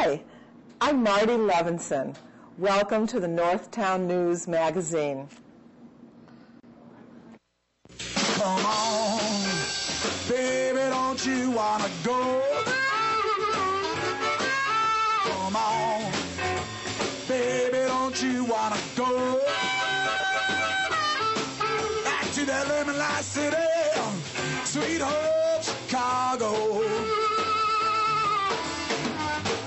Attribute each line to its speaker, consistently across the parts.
Speaker 1: Hi, I'm Marty Levinson. Welcome to the Northtown News Magazine.
Speaker 2: Come on, baby, don't you wanna go? Come on, baby, don't you wanna go? Back to that lemon light city, sweet home Chicago.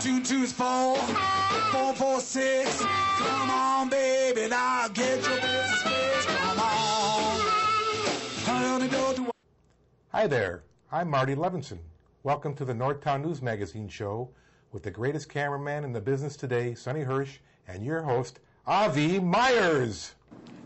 Speaker 2: 224 446. Come on, baby, now get your business fixed. Come on.
Speaker 3: Hi there, I'm Marty Levinson. Welcome to the Northtown News Magazine show with the greatest cameraman in the business today, Sonny Hersh, and your host, Avi Meyers.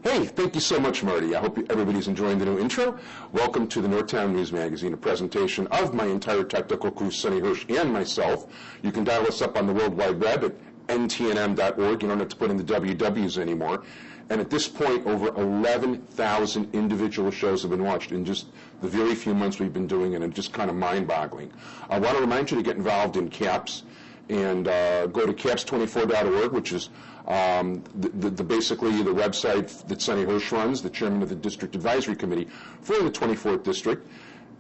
Speaker 4: Hey, thank you so much, Marty. I hope everybody's enjoying the new intro. Welcome to the Northtown News Magazine, a presentation of my entire technical crew, Sonny Hersh, and myself. You can dial us up on the World Wide Web at ntnm.org. You don't have to put in the WWs anymore. And at this point, over 11,000 individual shows have been watched in just the very few months we've been doing it, and just kind of mind-boggling. I want to remind you to get involved in CAPS and go to caps24.org, which is basically the website that Sonny Hersh runs, the chairman of the District Advisory Committee for the 24th District.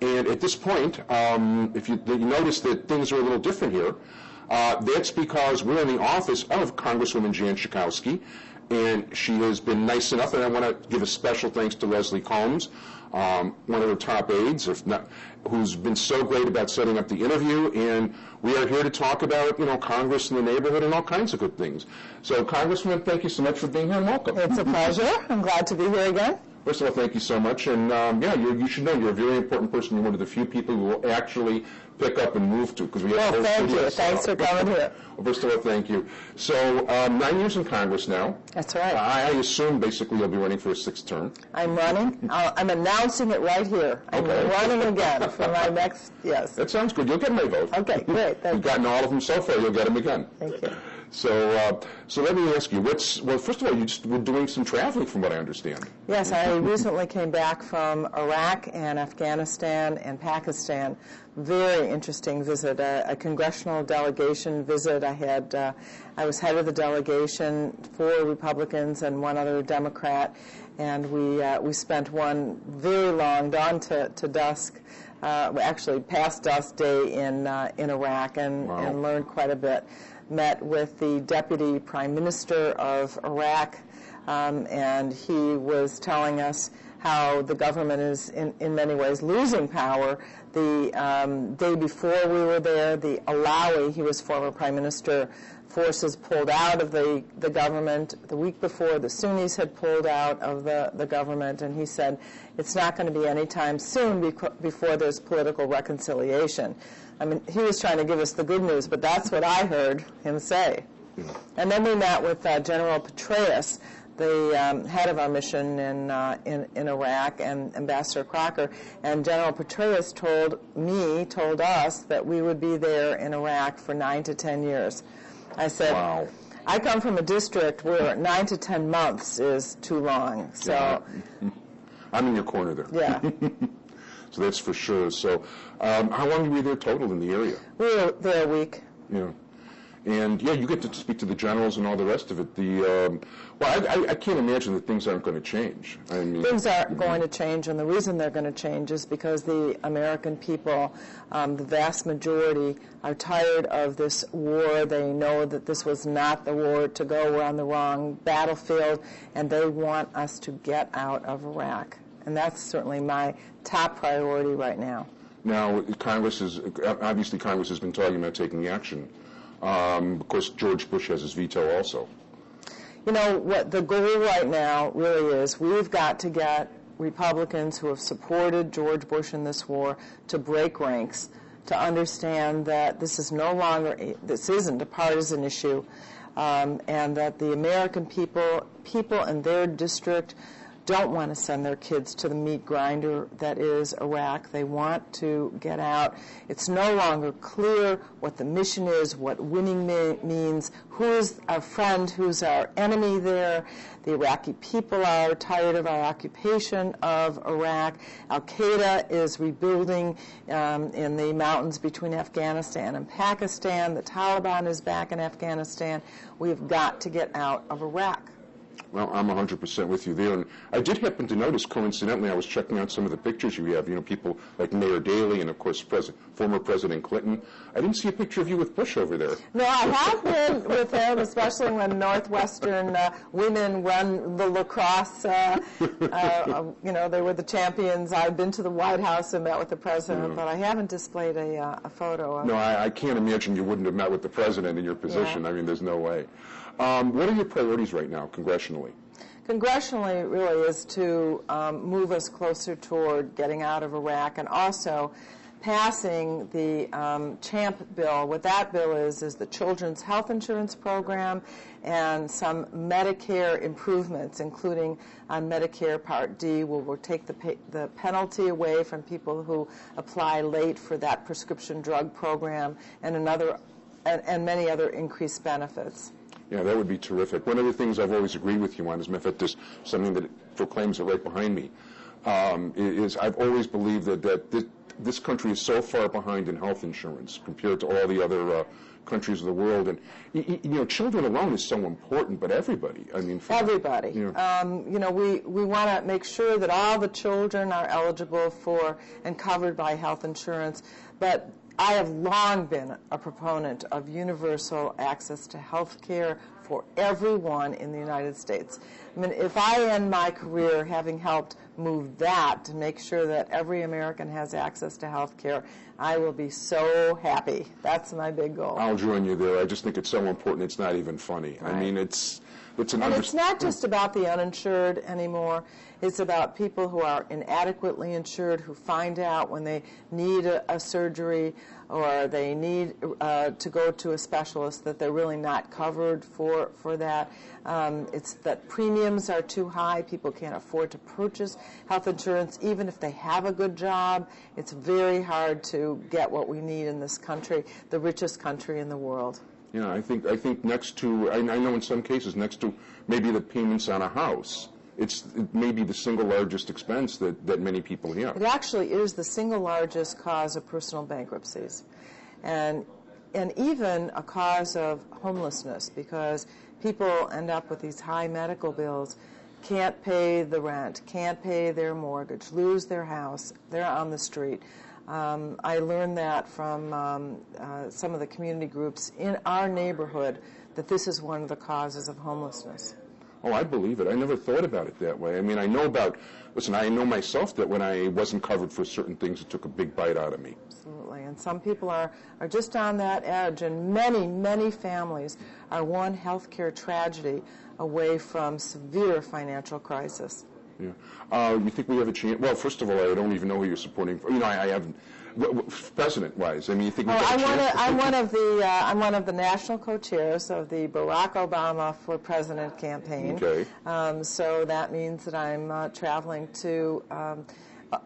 Speaker 4: And at this point, if you notice that things are a little different here, that's because we're in the office of Congresswoman Jan Schakowsky, and she has been nice enough, and I want to give a special thanks to Leslie Combs, one of her top aides, who's been so great about setting up the interview, and we are here to talk about, Congress and the neighborhood and all kinds of good things. So, Congresswoman, thank you so much for being here, and welcome.
Speaker 1: It's a pleasure. I'm glad to be here again.
Speaker 4: First of all, thank you so much, and you should know you're a very important person. You're one of the few people who will actually pick up and move to, because we have whole
Speaker 1: thank
Speaker 4: studio.
Speaker 1: You. Thanks for coming here.
Speaker 4: Well, first of all, thank you. So, 9 years in Congress now.
Speaker 1: That's right.
Speaker 4: I assume basically you'll be running for a 6th term.
Speaker 1: I'm running. I'm announcing it right here. I'm running again for my next, yes.
Speaker 4: That sounds good. You'll get my vote.
Speaker 1: Okay, great.
Speaker 4: You've gotten all of them so far. You'll get them again.
Speaker 1: Thank you.
Speaker 4: So let me ask you, first of all, you just were doing some traveling from what I understand.
Speaker 1: Yes, I recently came back from Iraq and Afghanistan and Pakistan. Very interesting visit, a congressional delegation visit. I was head of the delegation, 4 Republicans and 1 other Democrat, and we spent one very long, dawn to dusk, actually past dusk day in Iraq, and learned quite a bit. Met with the Deputy Prime Minister of Iraq, and he was telling us how the government is in many ways losing power. The day before we were there, the Alawi, he was former Prime Minister, forces pulled out of the government. The week before, the Sunnis had pulled out of the government, and he said it's not going to be any time soon before there's political reconciliation. I mean, he was trying to give us the good news, but that's what I heard him say. And then we met with General Petraeus, the head of our mission in Iraq, and Ambassador Crocker. And General Petraeus told us that we would be there in Iraq for 9 to 10 years. I said,
Speaker 4: wow.
Speaker 1: I come from a district where 9 to 10 months is too long. So
Speaker 4: yeah. I'm in your corner there.
Speaker 1: Yeah.
Speaker 4: So that's for sure. So how long were you there total in the area?
Speaker 1: We were there a week.
Speaker 4: Yeah. And, you get to speak to the generals and all the rest of it. I can't imagine that things aren't going to change. I mean,
Speaker 1: things are going to change, and the reason they're going to change is because the American people, the vast majority, are tired of this war. They know that this was not the war to go. We're on the wrong battlefield, and they want us to get out of Iraq. And that's certainly my top priority right now.
Speaker 4: Now, Congress has been talking about taking action. Of course, George Bush has his veto also.
Speaker 1: What the goal right now really is, we've got to get Republicans who have supported George Bush in this war to break ranks, to understand that this isn't a partisan issue, and that the American people in their district don't want to send their kids to the meat grinder that is Iraq. They want to get out. It's no longer clear what the mission is, what winning means, who's our friend, who's our enemy there. The Iraqi people are tired of our occupation of Iraq. Al-Qaeda is rebuilding in the mountains between Afghanistan and Pakistan. The Taliban is back in Afghanistan. We've got to get out of Iraq.
Speaker 4: Well, I'm 100% with you there. And I did happen to notice, coincidentally, I was checking out some of the pictures you have, people like Mayor Daley and, of course, former President Clinton. I didn't see a picture of you with Bush over there.
Speaker 1: No, I have been with him, especially when Northwestern women run the lacrosse. They were the champions. I've been to the White House and met with the president, but I haven't displayed a photo of him.
Speaker 4: No, I can't imagine you wouldn't have met with the president in your position. Yeah. I mean, there's no way. What are your priorities right now, congressionally?
Speaker 1: Congressionally, really, is to move us closer toward getting out of Iraq and also passing the CHAMP bill. What that bill is the Children's Health Insurance Program and some Medicare improvements, including on Medicare Part D, where we'll take the penalty away from people who apply late for that prescription drug program and many other increased benefits.
Speaker 4: Yeah, that would be terrific. One of the things I've always agreed with you on, as a matter of fact, there's something that proclaims it right behind me, is I've always believed that this country is so far behind in health insurance compared to all the other countries of the world. And, children alone is so important, but everybody. I mean,
Speaker 1: everybody. We want to make sure that all the children are eligible for and covered by health insurance, but I have long been a proponent of universal access to health care for everyone in the United States. I mean, if I end my career having helped move that to make sure that every American has access to health care, I will be so happy. That's my big goal.
Speaker 4: I'll join you there. I just think it's so important it's not even funny. Right. I mean, it's
Speaker 1: not just about the uninsured anymore. It's about people who are inadequately insured, who find out when they need a surgery or they need to go to a specialist that they're really not covered for that. It's that premiums are too high. People can't afford to purchase health insurance. Even if they have a good job, it's very hard to get what we need in this country, the richest country in the world.
Speaker 4: Yeah, I think next to, I know in some cases, next to maybe the payments on a house, it may be the single largest expense that many people have.
Speaker 1: It actually is the single largest cause of personal bankruptcies, and even a cause of homelessness, because people end up with these high medical bills, can't pay the rent, can't pay their mortgage, lose their house, they're on the street. I learned that from some of the community groups in our neighborhood, that this is one of the causes of homelessness.
Speaker 4: Oh, I believe it. I never thought about it that way. I mean, I know myself that when I wasn't covered for certain things, it took a big bite out of me.
Speaker 1: Absolutely. And some people are just on that edge, and many, many families are one healthcare tragedy away from severe financial crisis.
Speaker 4: Yeah. You think we have a chance? Well, first of all, I don't even know who you're supporting. I haven't. President-wise, I mean, you think we have a chance?
Speaker 1: I'm one of the national co-chairs of the Barack Obama for President campaign.
Speaker 4: Okay.
Speaker 1: So that means that I'm traveling to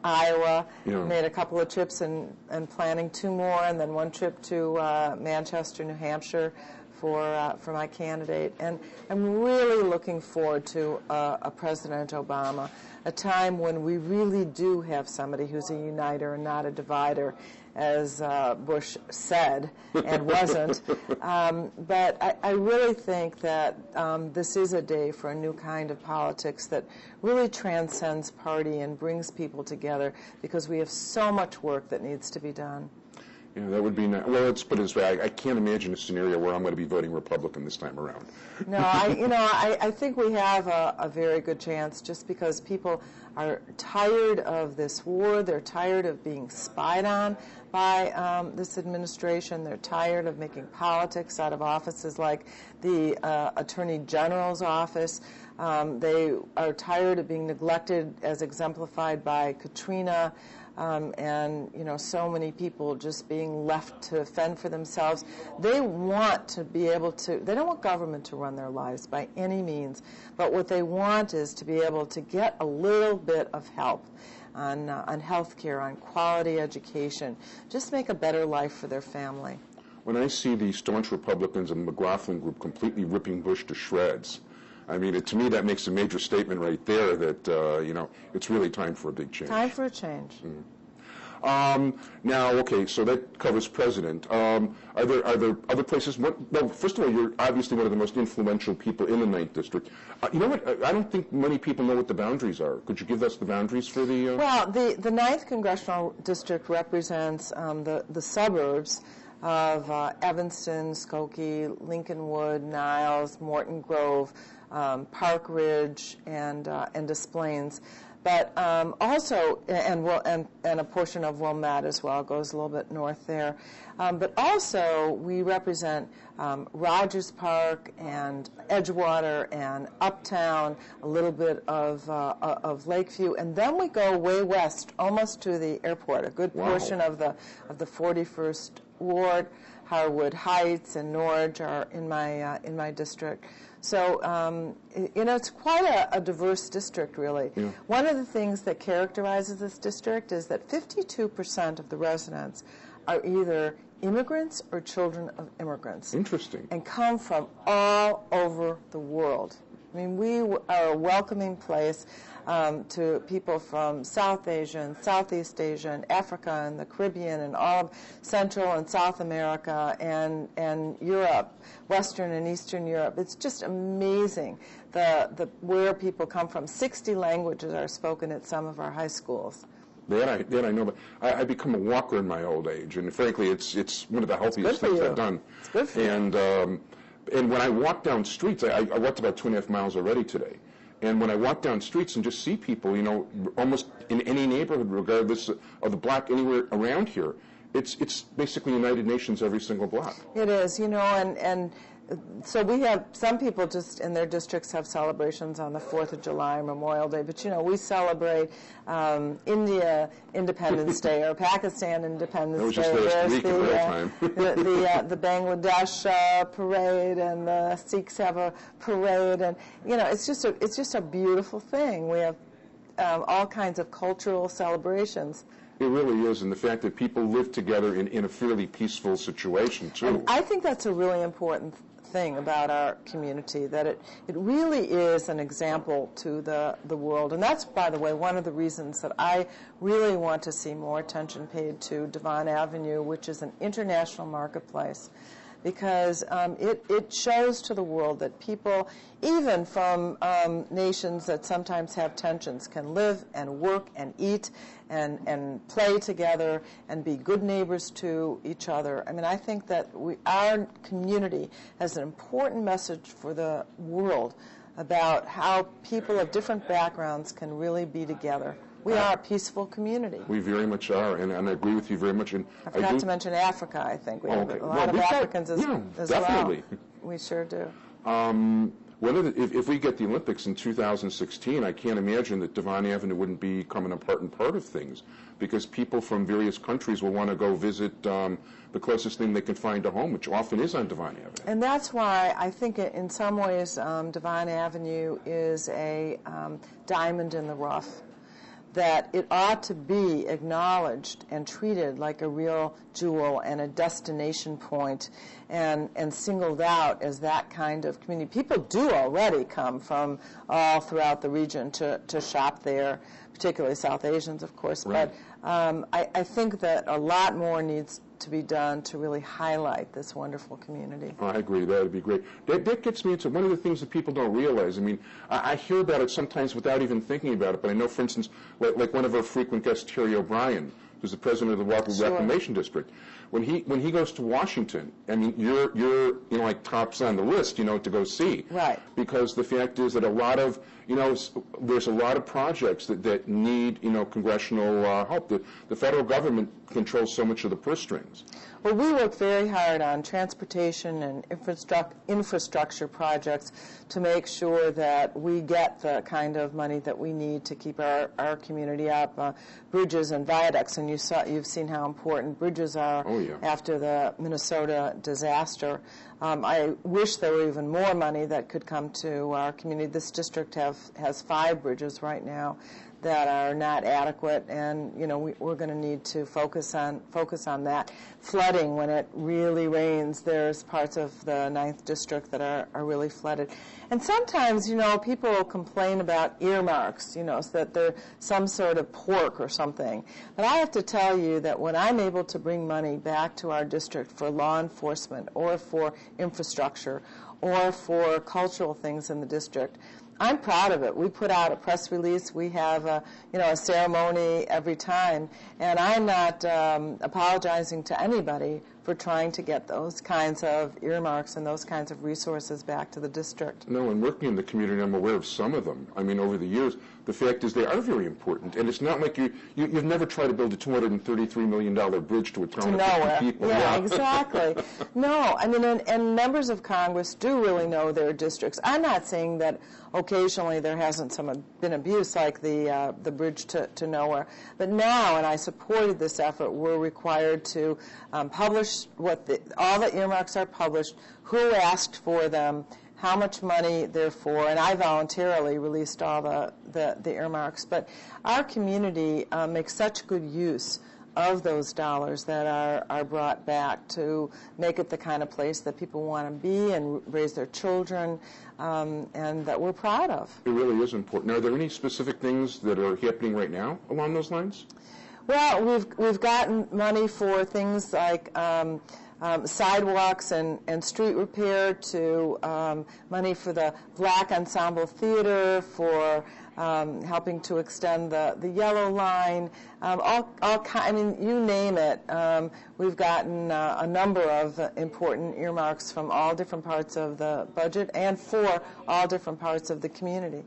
Speaker 1: Iowa.
Speaker 4: Yeah.
Speaker 1: Made a couple of trips and planning two more, and then one trip to Manchester, New Hampshire, for my candidate. And I'm really looking forward to a President Obama, a time when we really do have somebody who's a uniter and not a divider, as Bush said and wasn't. But I really think that this is a day for a new kind of politics that really transcends party and brings people together, because we have so much work that needs to be done.
Speaker 4: Yeah, that would be nice. Well, let's put it this way. I can't imagine a scenario where I'm going to be voting Republican this time around.
Speaker 1: No, I think we have a very good chance, just because people are tired of this war. They're tired of being spied on by this administration. They're tired of making politics out of offices like the Attorney General's office. They are tired of being neglected, as exemplified by Katrina, and so many people just being left to fend for themselves. They want to be able to. They don't want government to run their lives by any means, but what they want is to be able to get a little bit of help on health care, on quality education, just make a better life for their family.
Speaker 4: When I see the staunch Republicans and the McLaughlin group completely ripping Bush to shreds, I mean, to me that makes a major statement right there that, it's really time for a big change.
Speaker 1: Time for a change.
Speaker 4: Now, okay, so that covers president. Are there other places? Well, first of all, you're obviously one of the most influential people in the 9th District. You know what? I don't think many people know what the boundaries are. Could you give us the boundaries for the...
Speaker 1: Well, the 9th Congressional District represents the suburbs of Evanston, Skokie, Lincolnwood, Niles, Morton Grove, Park Ridge, and Des Plaines. But also, and a portion of Wilmette as well, goes a little bit north there. But also, we represent Rogers Park and Edgewater and Uptown, a little bit of Lakeview, and then we go way west, almost to the airport. A good portion of the 41st Ward, Harwood Heights, and Norge are in my district. So, it's quite a diverse district, really. Yeah. One of the things that characterizes this district is that 52% of the residents are either immigrants or children of immigrants.
Speaker 4: Interesting.
Speaker 1: And come from all over the world. I mean, we are a welcoming place to people from South Asia and Southeast Asia and Africa and the Caribbean and all of Central and South America and Europe, Western and Eastern Europe. It's just amazing where people come from. 60 languages are spoken at some of our high schools.
Speaker 4: That I know, but I become a walker in my old age, and frankly, it's one of the healthiest things I've done.
Speaker 1: It's good for you.
Speaker 4: And when I walk down streets, I walked about 2.5 miles already today. And when I walk down streets and just see people, almost in any neighborhood, regardless of the block, anywhere around here, it's basically United Nations every single block.
Speaker 1: It is, and so we have, some people just in their districts have celebrations on the 4th of July, Memorial Day, but we celebrate India Independence Day or Pakistan Independence Day.
Speaker 4: That was just
Speaker 1: the Bangladesh parade, and the Sikhs have a parade, and it's just a beautiful thing. We have all kinds of cultural celebrations.
Speaker 4: It really is, and the fact that people live together in a fairly peaceful situation, too.
Speaker 1: And I think that's a really important thing about our community, that it really is an example to the world. And that's, by the way, one of the reasons that I really want to see more attention paid to Devon Avenue, which is an international marketplace, because it shows to the world that people, even from nations that sometimes have tensions, can live and work and eat and play together and be good neighbors to each other. I mean, I think that our community has an important message for the world about how people of different backgrounds can really be together. We are a peaceful community.
Speaker 4: We very much are, and I agree with you very much. And
Speaker 1: I forgot to mention Africa, I think. We have a lot of Africans as
Speaker 4: definitely.
Speaker 1: Well. We sure do.
Speaker 4: If we get the Olympics in 2016, I can't imagine that Devon Avenue wouldn't become an important part of things, because people from various countries will want to go visit the closest thing they can find to home, which often is on Devon Avenue.
Speaker 1: And that's why I think in some ways Devon Avenue is a diamond in the rough, that it ought to be acknowledged and treated like a real jewel and a destination point, and singled out as that kind of community. People do already come from all throughout the region to shop there, particularly South Asians, of course.
Speaker 4: Right.
Speaker 1: But I think that a lot more needs to be done to really highlight this wonderful community.
Speaker 4: I agree. That would be great. That gets me into one of the things that people don't realize. I mean, I hear about it sometimes without even thinking about it, but I know, for instance, like one of our frequent guests, Terry O'Brien, who's the president of the Walker Reclamation District. when he goes to Washington, I mean, you're like tops on the list, to go see.
Speaker 1: Right.
Speaker 4: Because the fact is that a lot of, there's a lot of projects that need, congressional help. The federal government controls so much of the purse strings.
Speaker 1: Well, we work very hard on transportation and infrastructure projects to make sure that we get the kind of money that we need to keep our community up. Bridges and viaducts, and you've seen how important bridges are after the Minnesota disaster. I wish there were even more money that could come to our community. This district has 5 bridges right now that are not adequate, and we're going to need to focus on that. Flooding, when it really rains, there's parts of the 9th district that are really flooded. And sometimes, people complain about earmarks, so that they're some sort of pork or something. But I have to tell you that when I'm able to bring money back to our district for law enforcement or for infrastructure or for cultural things in the district, I'm proud of it. We put out a press release. We have a ceremony every time, and I'm not apologizing to anybody for trying to get those kinds of earmarks and those kinds of resources back to the district.
Speaker 4: No, and working in the community, I'm aware of some of them. I mean, over the years, the fact is they are very important, and it's not like you've never tried to build a $233 million bridge to a town of 50 people.
Speaker 1: Yeah, exactly. No, I mean, and members of Congress do really know their districts. I'm not saying that occasionally there hasn't been abuse like the bridge to nowhere, but now, and I supported this effort, we're required to publish all the earmarks are published, who asked for them, how much money they're for, and I voluntarily released all the earmarks. But our community makes such good use of those dollars that are brought back to make it the kind of place that people want to be and raise their children, and that we're proud of.
Speaker 4: It really is important. Are there any specific things that are happening right now along those lines?
Speaker 1: Well, we've gotten money for things like sidewalks and street repair, to money for the Black Ensemble Theater, for helping to extend the Yellow Line, I mean, you name it. We've gotten a number of important earmarks from all different parts of the budget and for all different parts of the community.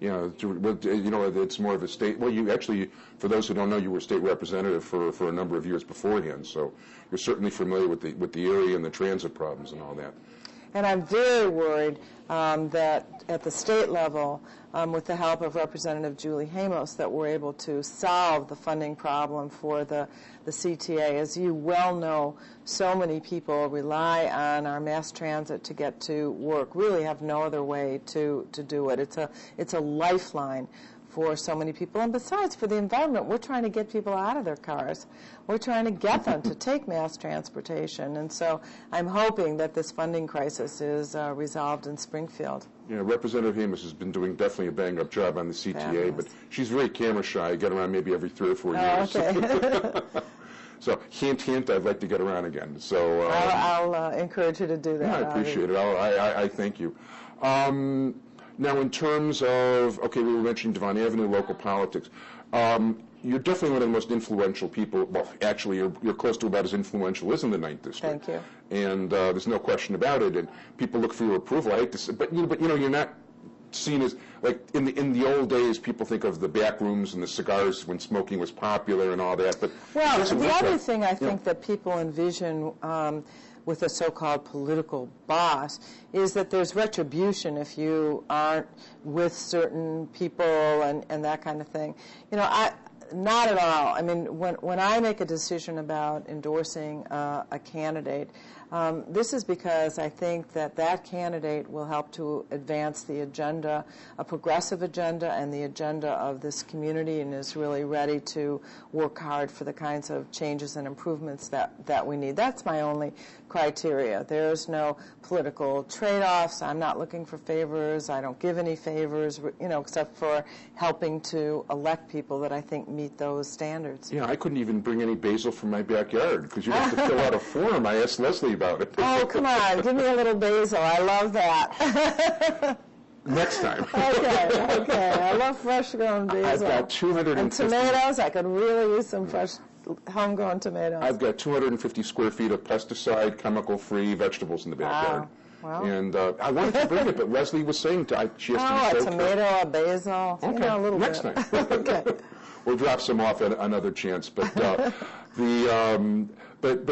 Speaker 1: It's more of a state. Well, you actually, for those who don't know, you were state representative for a number of years beforehand, so you're certainly familiar with the area and the transit problems and all that. And I'm very worried that at the state level, with the help of Representative Julie Hamos, that we're able to solve the funding problem for the CTA. As you well know, so many people rely on our mass transit to get to work, really have no other way to do it. It's a lifeline for so many people. And besides, for the environment, we're trying to get people out of their cars. We're trying to get them to take mass transportation. And so I'm hoping that this funding crisis is resolved in Springfield.
Speaker 4: Yeah, Representative Hamos has been doing definitely a bang-up job on the CTA,
Speaker 1: Fabulous.
Speaker 4: But she's very camera-shy. I get around maybe every 3 or 4 years.
Speaker 1: Okay.
Speaker 4: So, hint, hint, I'd like to get around again. So
Speaker 1: I'll encourage you to do that.
Speaker 4: Yeah, I appreciate it. I thank you. Now, in terms of, we were mentioning Devon Avenue, local politics. You're definitely one of the most influential people. Well, actually, you're close to about as influential as in the 9th District.
Speaker 1: Thank you.
Speaker 4: And there's no question about it. And people look for your approval. I hate to say, but you're not seen as, like, in the old days, people think of the back rooms and the cigars when smoking was popular and all that. But
Speaker 1: well, the other thing I think that people envision with a so-called political boss is that there's retribution if you aren't with certain people and that kind of thing. Not at all. I mean, when I make a decision about endorsing a candidate, this is because I think that candidate will help to advance the agenda, a progressive agenda, and the agenda of this community, and is really ready to work hard for the kinds of changes and improvements that we need. That's my only criteria. There's no political trade-offs. I'm not looking for favors. I don't give any favors, except for helping to elect people that I think meet those standards.
Speaker 4: Yeah, I couldn't even bring any basil from my backyard because you'd have to fill out a form. I asked Leslie about it.
Speaker 1: Oh, come on. Give me a little basil. I love that.
Speaker 4: Next time.
Speaker 1: Okay. I love fresh grown basil.
Speaker 4: I've got 250.
Speaker 1: And tomatoes. I could really use some fresh homegrown tomatoes?
Speaker 4: I've got 250 square feet of pesticide, chemical-free vegetables in the backyard.
Speaker 1: Wow.
Speaker 4: And I wanted to bring it, but Leslie was saying she has to be
Speaker 1: a tomato, a basil,
Speaker 4: okay.
Speaker 1: A little
Speaker 4: Next
Speaker 1: bit.
Speaker 4: time.
Speaker 1: Okay.
Speaker 4: We'll drop some off at another chance. But but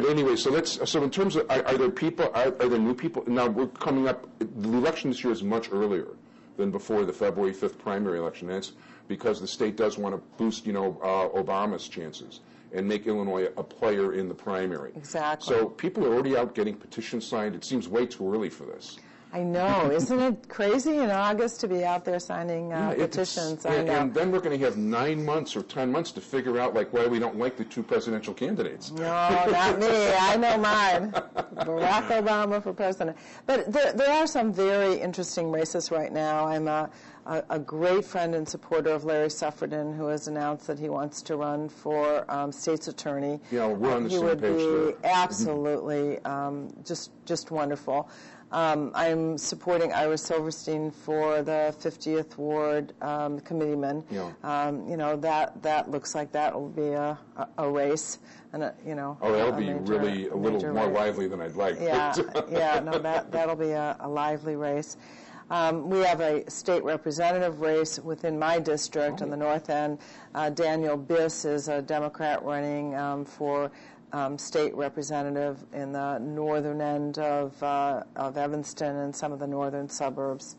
Speaker 4: anyway, so in terms of are there new people? Now we're coming up. The election this year is much earlier than before the February 5th primary election. That's because the state does want to boost, Obama's chances and make Illinois a player in the primary.
Speaker 1: Exactly.
Speaker 4: So people are already out getting petitions signed. It seems way too early for this.
Speaker 1: I know. Isn't it crazy in August to be out there signing petitions? I know.
Speaker 4: And then we're going to have 9 months or 10 months to figure out why we don't like the two presidential candidates.
Speaker 1: No, not me. I know mine. Barack Obama for president. But there are some very interesting races right now. I'm a great friend and supporter of Larry Silverstein, who has announced that he wants to run for state's attorney.
Speaker 4: Yeah, we're on the same page there.
Speaker 1: He would be absolutely just wonderful. I'm supporting Ira Silverstein for the 50th Ward committeeman.
Speaker 4: Yeah.
Speaker 1: That looks like that will be a race, and
Speaker 4: that'll be really a little more lively than I'd like.
Speaker 1: Yeah, no, that'll be a lively race. We have a state representative race within my district on the north end. Daniel Biss is a Democrat running for state representative in the northern end of Evanston and some of the northern suburbs.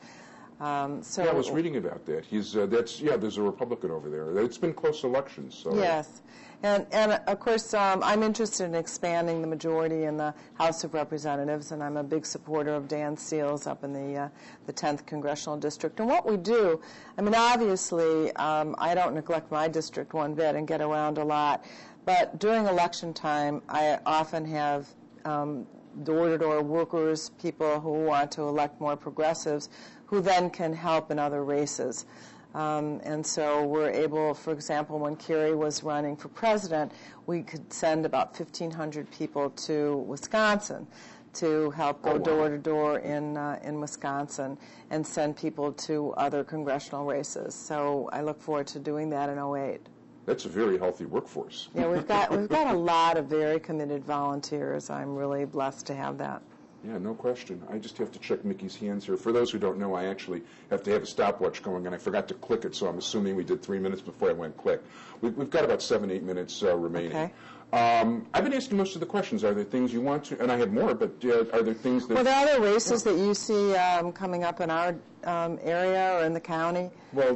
Speaker 4: I was reading about that. There's a Republican over there. It's been close elections. So.
Speaker 1: Yes. And of course, I'm interested in expanding the majority in the House of Representatives, and I'm a big supporter of Dan Seals up in the 10th Congressional District. And what we do, obviously, I don't neglect my district one bit and get around a lot, but during election time, I often have door-to-door workers, people who want to elect more progressives, who then can help in other races. And so we're able, for example, when Kerry was running for president, we could send about 1,500 people to Wisconsin to help go door-to-door in Wisconsin and send people to other congressional races. So I look forward to doing that in 2008.
Speaker 4: That's a very healthy workforce.
Speaker 1: Yeah, we've got a lot of very committed volunteers. I'm really blessed to have that.
Speaker 4: Yeah, no question. I just have to check Mickey's hands here. For those who don't know, I actually have to have a stopwatch going, and I forgot to click it, so I'm assuming we did 3 minutes before I went click. We've got about 7-8 minutes remaining. Okay. I've been asking most of the questions. Are there things you want to, and I have more, but are there things that...
Speaker 1: Well, there are other races that you see coming up in our area or in the county?
Speaker 4: Well,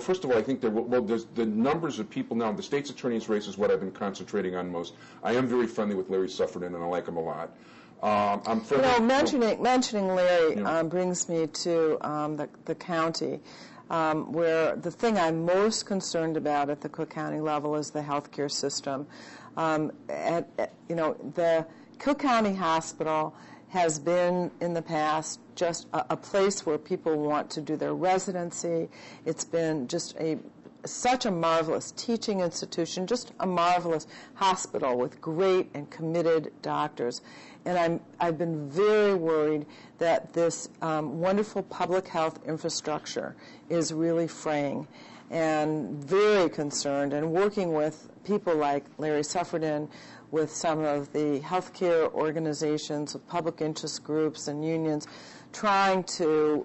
Speaker 4: first of all, I think there's the numbers of people now. The state's attorney's race is what I've been concentrating on most. I am very friendly with Larry Silverstein, and I like him a lot. I'm friendly.
Speaker 1: Mentioning Larry brings me to the county. Where the thing I'm most concerned about at the Cook County level is the healthcare system. The Cook County Hospital has been in the past just a place where people want to do their residency. It's been just such a marvelous teaching institution, just a marvelous hospital with great and committed doctors. And I've been very worried that this wonderful public health infrastructure is really fraying, and very concerned and working with people like Larry Silverstein, with some of the healthcare organizations, with public interest groups and unions, trying to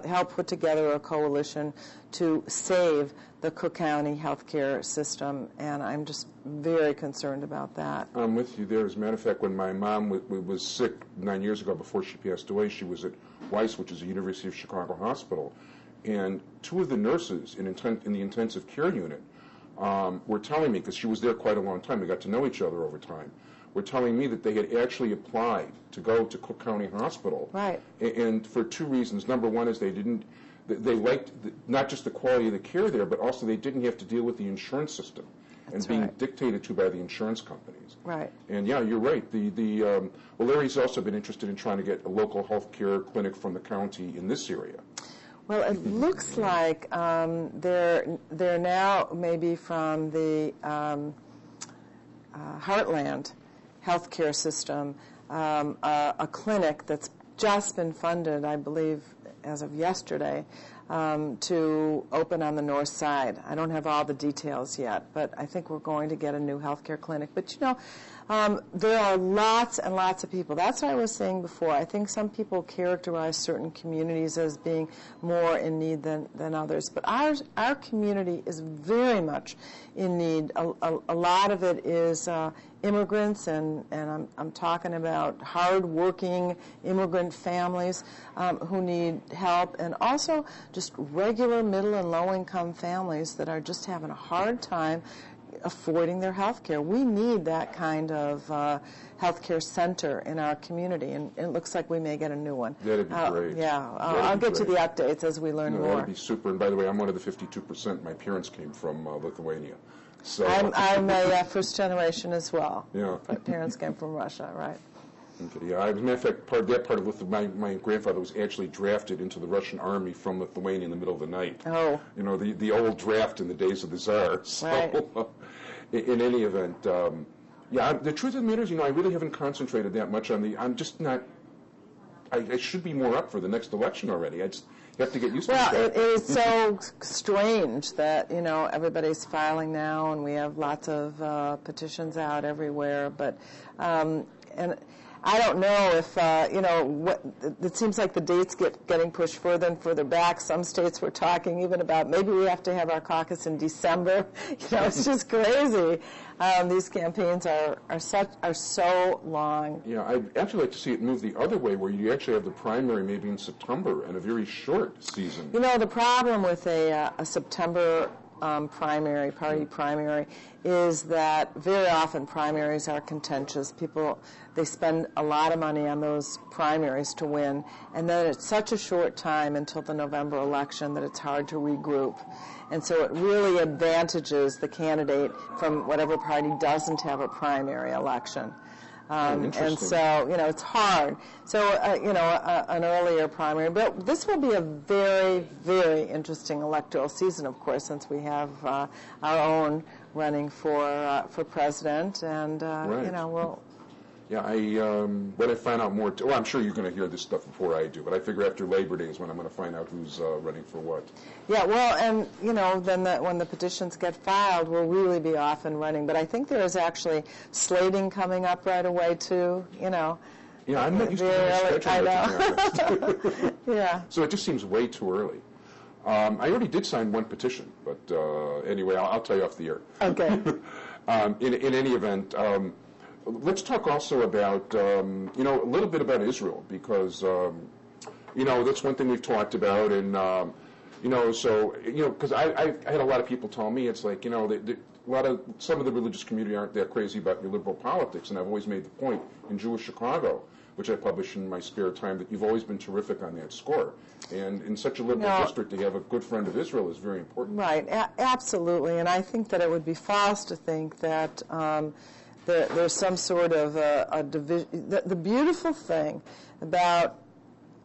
Speaker 1: help put together a coalition to save the Cook County healthcare system, and I'm just very concerned about that.
Speaker 4: I'm with you there. As a matter of fact, when my mom was sick 9 years ago before she passed away, she was at Weiss, which is a University of Chicago hospital, and two of the nurses in the intensive care unit were telling me, because she was there quite a long time, we got to know each other over time, were telling me that they had actually applied to go to Cook County Hospital.
Speaker 1: Right.
Speaker 4: And for two reasons. Number one is they liked not just the quality of the care there, but also they didn't have to deal with the insurance system and being dictated to by the insurance companies.
Speaker 1: Right.
Speaker 4: And yeah, you're right. Larry's also been interested in trying to get a local health care clinic from the county in this area.
Speaker 1: Well, it looks like they're now maybe from the Heartland healthcare system, a clinic that's just been funded, I believe, as of yesterday, to open on the north side. I don't have all the details yet, but I think we're going to get a new healthcare clinic. But, there are lots and lots of people. That's what I was saying before. I think some people characterize certain communities as being more in need than others. But our community is very much in need. A lot of it is immigrants, and I'm talking about hard-working immigrant families who need help, and also just regular middle and low-income families that are just having a hard time affording their health care. We need that kind of health care center in our community, and it looks like we may get a new one.
Speaker 4: That'd be great.
Speaker 1: Yeah, I'll get to the updates as we learn more.
Speaker 4: That'd be super. And by the way, I'm one of the 52%. My parents came from Lithuania. So
Speaker 1: I'm a first generation as well.
Speaker 4: Yeah.
Speaker 1: My parents came from Russia, right?
Speaker 4: Okay, yeah, as a matter of fact, part of Lithuania, my grandfather was actually drafted into the Russian army from Lithuania in the middle of the night.
Speaker 1: Oh.
Speaker 4: The old draft in the days of the Tsar. So,
Speaker 1: right.
Speaker 4: In any event, the truth of the matter is, I really haven't concentrated that much on I'm just not. I should be more up for the next election already. I just have to get used to it.
Speaker 1: Well, it is so strange that, everybody's filing now, and we have lots of petitions out everywhere, but, and I don't know if, it seems like the dates getting pushed further and further back. Some states were talking even about maybe we have to have our caucus in December. It's just crazy. These campaigns are so long.
Speaker 4: Yeah, I'd actually like to see it move the other way, where you actually have the primary maybe in September and a very short season.
Speaker 1: The problem with a September party primary, is that very often primaries are contentious. People, they spend a lot of money on those primaries to win, and then it's such a short time until the November election that it's hard to regroup. And so it really advantages the candidate from whatever party doesn't have a primary election. And so, it's hard. So, an earlier primary. But this will be a very, very interesting electoral season, of course, since we have our own running for president. And,
Speaker 4: right.
Speaker 1: we'll...
Speaker 4: Yeah, when I find out more, I'm sure you're going to hear this stuff before I do, but I figure after Labor Day is when I'm going to find out who's running for what.
Speaker 1: Yeah, well, and, then when the petitions get filed, we'll really be off and running. But I think there is actually slating coming up right away, too,
Speaker 4: Yeah, I'm not used to that schedule.
Speaker 1: I know. Yeah.
Speaker 4: So it just seems way too early. I already did sign one petition, but anyway, I'll tell you off the air.
Speaker 1: Okay.
Speaker 4: In any event, let's talk also about, a little bit about Israel, because, that's one thing we've talked about, and, because I had a lot of people tell me, it's like, some of the religious community aren't that crazy about your liberal politics, and I've always made the point in Jewish Chicago, which I publish in my spare time, that you've always been terrific on that score. And in such a liberal district, to have a good friend of Israel is very important.
Speaker 1: Right, absolutely, and I think that it would be false to think that there's some sort of a division. The beautiful thing about,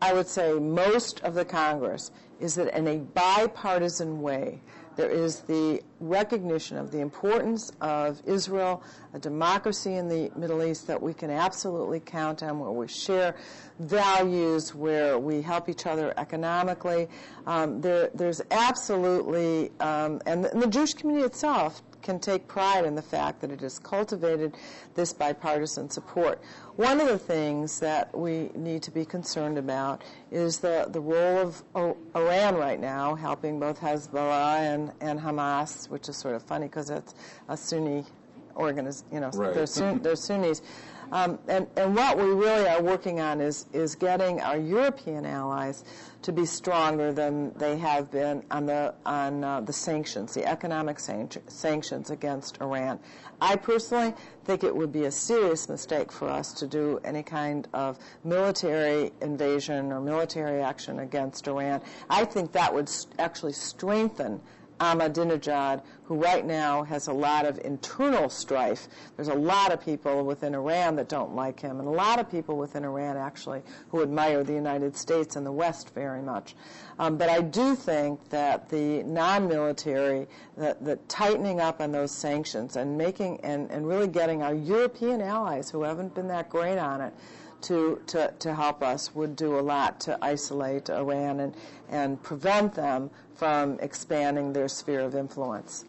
Speaker 1: I would say, most of the Congress is that in a bipartisan way, there is the recognition of the importance of Israel, a democracy in the Middle East that we can absolutely count on, where we share values, where we help each other economically. There's absolutely, and the Jewish community itself can take pride in the fact that it has cultivated this bipartisan support. One of the things that we need to be concerned about is the role of Iran right now, helping both Hezbollah and Hamas, which is sort of funny because it's a Sunni organization,
Speaker 4: right.
Speaker 1: they're Sunnis. And what we really are working on is getting our European allies to be stronger than they have been on the sanctions, the economic sanctions against Iran. I personally think it would be a serious mistake for us to do any kind of military invasion or military action against Iran. I think that would actually strengthen Ahmadinejad, who right now has a lot of internal strife. There's a lot of people within Iran that don't like him, and a lot of people within Iran, actually, who admire the United States and the West very much. But I do think that the non-military, the tightening up on those sanctions and making and really getting our European allies, who haven't been that great on it, to help us would do a lot to isolate Iran and prevent them from expanding their sphere of influence.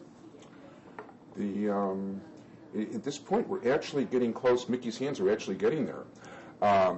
Speaker 4: At this point, we're actually getting close. Mickey's hands are actually getting there.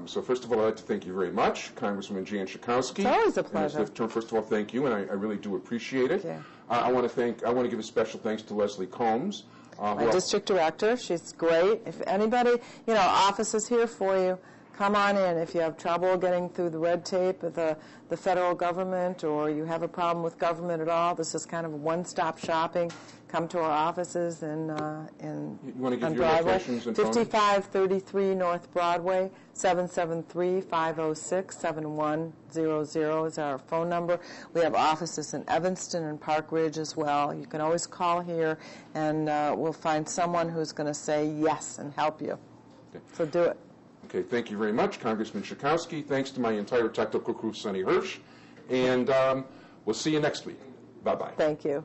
Speaker 4: So first of all, I'd like to thank you very much, Congresswoman Jan Schakowsky.
Speaker 1: It's always a pleasure.
Speaker 4: First of all, thank you, and I really do appreciate it. I want to give a special thanks to Leslie Combs,
Speaker 1: my district director. She's great. If anybody, office is here for you. Come on in. If you have trouble getting through the red tape of the federal government, or you have a problem with government at all, this is kind of one-stop shopping. Come to our offices in
Speaker 4: you want to give
Speaker 1: on
Speaker 4: your
Speaker 1: Broadway.
Speaker 4: locations and
Speaker 1: 5533 North Broadway, 773-506-7100 is our phone number. We have offices in Evanston and Park Ridge as well. You can always call here, and we'll find someone who's going to say yes and help you.
Speaker 4: Okay.
Speaker 1: So do it.
Speaker 4: Okay, thank you very much, Congressman Schakowsky. Thanks to my entire technical crew, Sonny Hersh. And we'll see you next week. Bye-bye.
Speaker 1: Thank you.